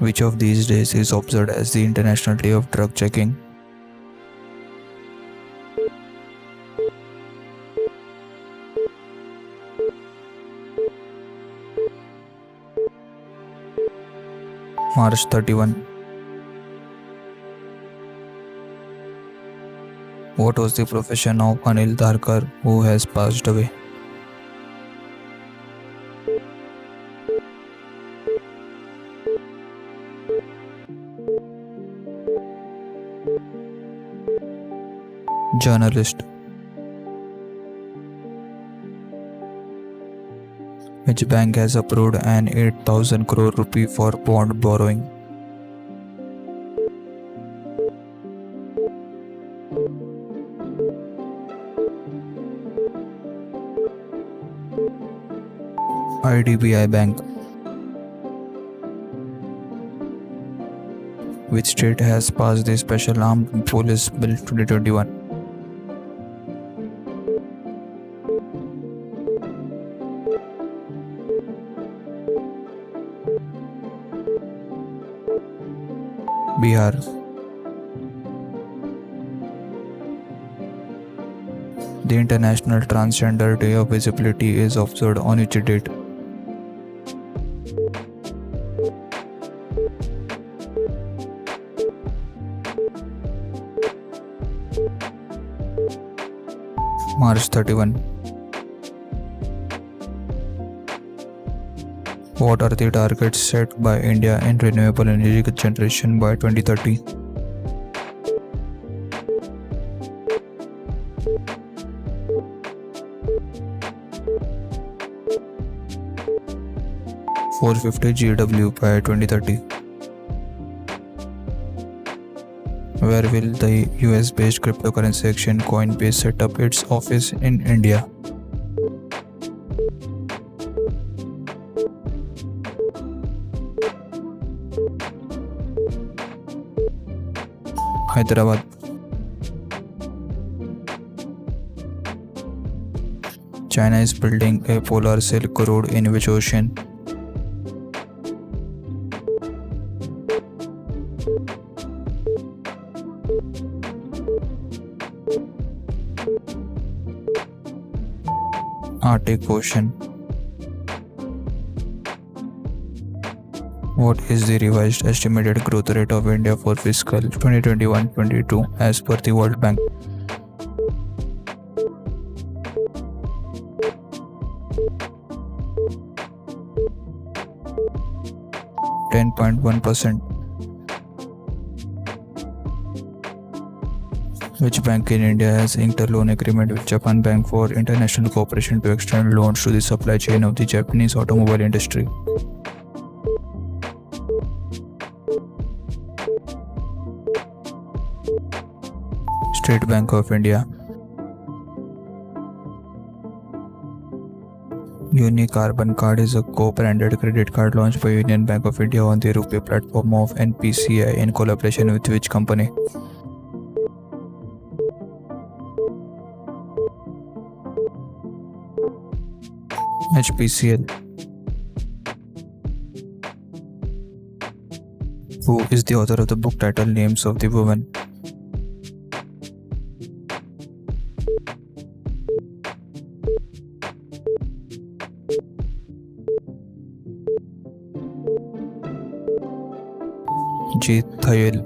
Which of these days is observed as the International Day of Drug Checking? March 31. What was the profession of Anil Dharkar, who has passed away? Journalist. Which bank has approved an 8,000 crore rupee for bond borrowing? IDBI Bank. Which state has passed the Special Armed Police Bill 2021? Bihar. The International Transgender Day of Visibility is observed on which date? March 31. What are the targets set by India in renewable energy generation by 2030? $450 GW by 2030. Where will the US-based cryptocurrency exchange Coinbase set up its office in India? Hyderabad. China is building a polar Silk Road in which ocean? Arctic Ocean. What is the revised estimated growth rate of India for fiscal 2021-22 as per the World Bank? %10.1%. Which bank in India has inked a loan agreement with Japan Bank for international cooperation to extend loans to the supply chain of the Japanese automobile industry? State Bank of India. UniCarbon Card is a co-branded credit card launched by Union Bank of India on the RuPay platform of NPCI in collaboration with which company? HPCL. Who is the author of the book titled Names of the Women? Jeet Thayil.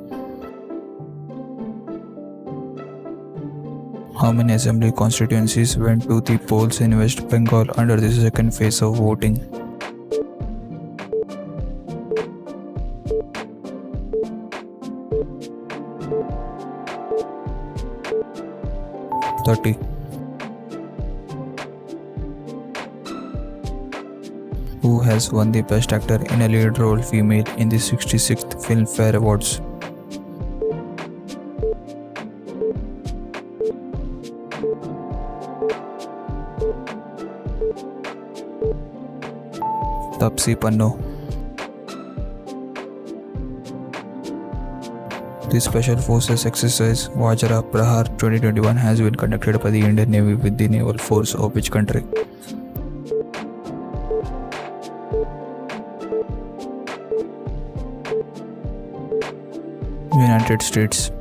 How many assembly constituencies went to the polls in West Bengal under the second phase of voting? 30. Who has won the Best Actor in a Lead Role Female in the 66th Filmfare Awards? Tapsi Panno. The Special Forces exercise Vajra Prahar 2021 has been conducted by the Indian Navy with the naval force of which country? United States.